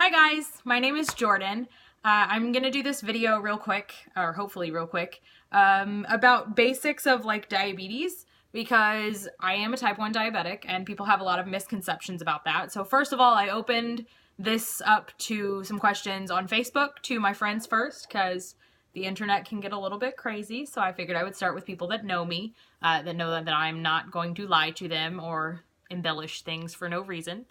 Hi guys, my name is Jordan. I'm gonna do this video real quick, or hopefully real quick, about basics of like diabetes, because I am a type 1 diabetic and people have a lot of misconceptions about that. So first of all, I opened this up to some questions on Facebook to my friends first, because the internet can get a little bit crazy. So I figured I would start with people that know me, that know that I'm not going to lie to them or embellish things for no reason.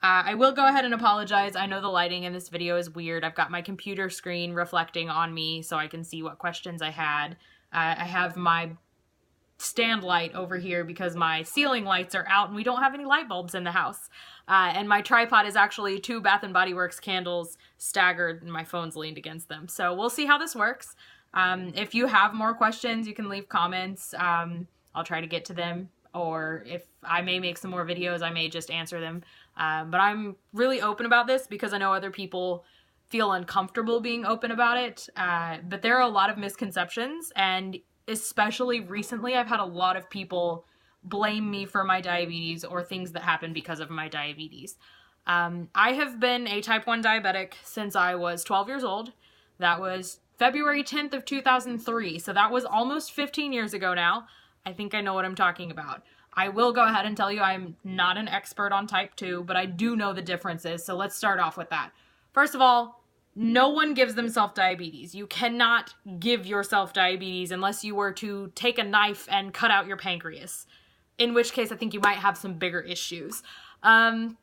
I will go ahead and apologize. I know the lighting in this video is weird. I've got my computer screen reflecting on me so I can see what questions I had. I have my stand light over here because my ceiling lights are out and we don't have any light bulbs in the house. And my tripod is actually 2 Bath & Body Works candles staggered and my phone's leaned against them. So we'll see how this works. If you have more questions, you can leave comments. I'll try to get to them. Or if I may make some more videos, I may just answer them. But I'm really open about this because I know other people feel uncomfortable being open about it. But there are a lot of misconceptions, and especially recently, I've had a lot of people blame me for my diabetes or things that happened because of my diabetes. I have been a type 1 diabetic since I was 12 years old. That was February 10th of 2003, so that was almost 15 years ago now. I think I know what I'm talking about. I will go ahead and tell you I'm not an expert on type 2, but I do know the differences, so let's start off with that. First of all, no one gives themselves diabetes. You cannot give yourself diabetes unless you were to take a knife and cut out your pancreas, in which case I think you might have some bigger issues. In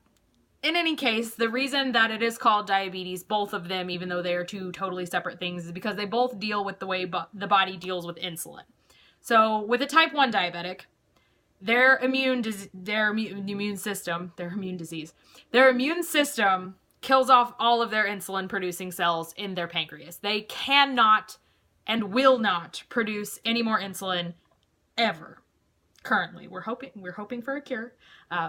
any case, the reason that it is called diabetes, both of them, even though they are two totally separate things, is because they both deal with the way the body deals with insulin. So with a type 1 diabetic, their immune system kills off all of their insulin producing cells in their pancreas. They cannot and will not produce any more insulin ever. Currently, we're hoping for a cure.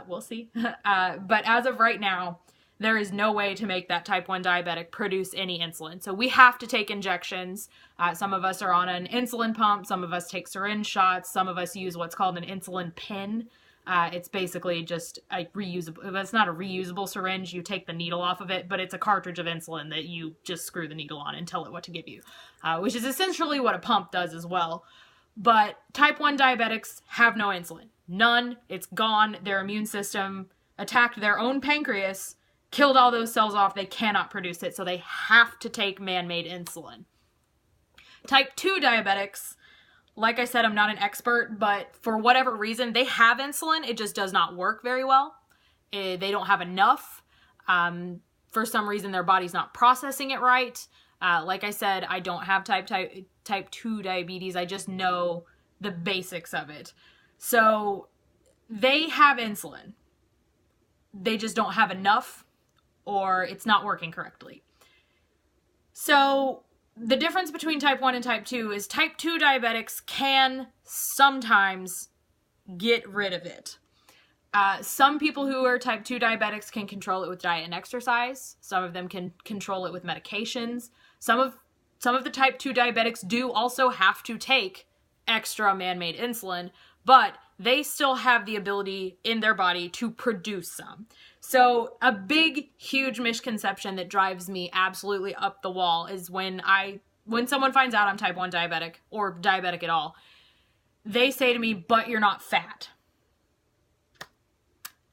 We'll see. But as of right now, there is no way to make that type 1 diabetic produce any insulin. So we have to take injections. Some of us are on an insulin pump. Some of us take syringe shots. Some of us use what's called an insulin pen. It's basically just a reusable, it's not a reusable syringe. You take the needle off of it, but it's a cartridge of insulin that you just screw the needle on and tell it what to give you, which is essentially what a pump does as well. But type 1 diabetics have no insulin. None. It's gone. Their immune system attacked their own pancreas, killed all those cells off. They cannot produce it, so they have to take man-made insulin. Type 2 diabetics, like I said, I'm not an expert, but for whatever reason, they have insulin. It just does not work very well. They don't have enough. For some reason, their body's not processing it right. Like I said, I don't have type 2 diabetes. I just know the basics of it. So they have insulin. They just don't have enough, or it's not working correctly. So the difference between type 1 and type 2 is type 2 diabetics can sometimes get rid of it. Some people who are type 2 diabetics can control it with diet and exercise. Some of them can control it with medications. Some of the type 2 diabetics do also have to take extra man-made insulin, but they still have the ability in their body to produce some. So a big, huge misconception that drives me absolutely up the wall is when someone finds out I'm type 1 diabetic or diabetic at all, they say to me, but you're not fat.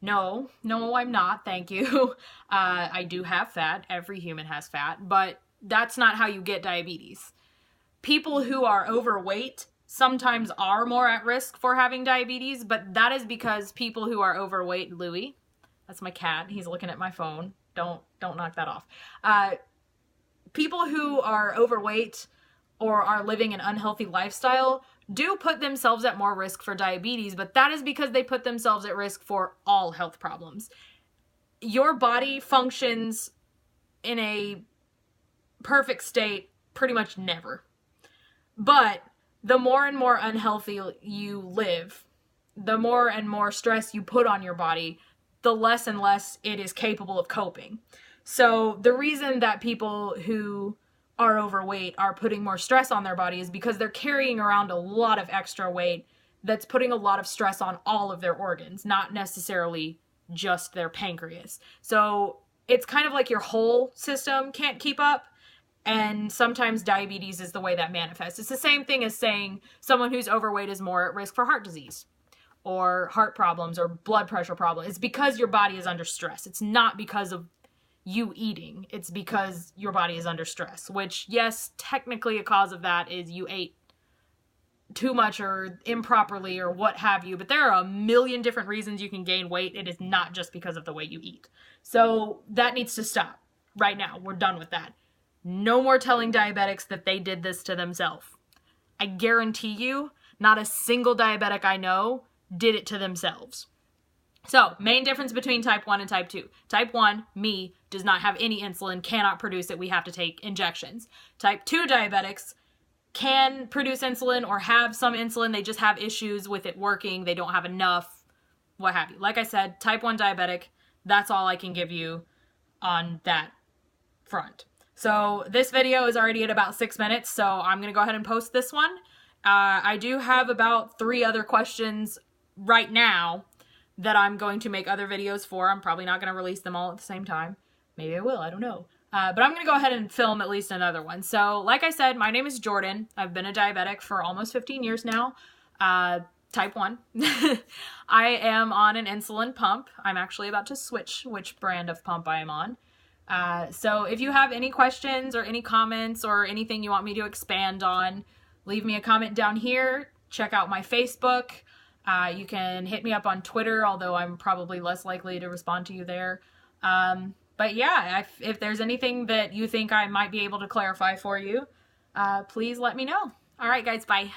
No, I'm not. Thank you. I do have fat. Every human has fat, but that's not how you get diabetes. People who are overweight sometimes are more at risk for having diabetes, but that is because people who are overweight, Louie, that's my cat, he's looking at my phone, don't knock that off. People who are overweight or are living an unhealthy lifestyle do put themselves at more risk for diabetes, but that is because they put themselves at risk for all health problems. Your body functions in a perfect state pretty much never. But the more and more unhealthy you live, the more and more stress you put on your body, the less and less it is capable of coping. So the reason that people who are overweight are putting more stress on their body is because they're carrying around a lot of extra weight that's putting a lot of stress on all of their organs, not necessarily just their pancreas. So it's kind of like your whole system can't keep up. And sometimes diabetes is the way that manifests. It's the same thing as saying someone who's overweight is more at risk for heart disease or heart problems or blood pressure problems. It's because your body is under stress. It's not because of you eating. It's because your body is under stress, which, yes, technically a cause of that is you ate too much or improperly or what have you, but there are a million different reasons you can gain weight. It is not just because of the way you eat. So that needs to stop right now. We're done with that. No more telling diabetics that they did this to themselves. I guarantee you, not a single diabetic I know did it to themselves. So, main difference between type 1 and type 2. Type 1, me, does not have any insulin, cannot produce it. We have to take injections. Type 2 diabetics can produce insulin or have some insulin. They just have issues with it working. They don't have enough, what have you. Like I said, type 1 diabetic, that's all I can give you on that front. So this video is already at about 6 minutes, so I'm going to go ahead and post this one. I do have about 3 other questions right now that I'm going to make other videos for. I'm probably not going to release them all at the same time. Maybe I will, I don't know. But I'm going to go ahead and film at least another one. So like I said, my name is Jordan. I've been a diabetic for almost 15 years now. Type 1. I am on an insulin pump. I'm actually about to switch which brand of pump I am on. So if you have any questions or any comments or anything you want me to expand on, leave me a comment down here. Check out my Facebook. You can hit me up on Twitter, although I'm probably less likely to respond to you there. But yeah, if there's anything that you think I might be able to clarify for you, please let me know. All right, guys, bye.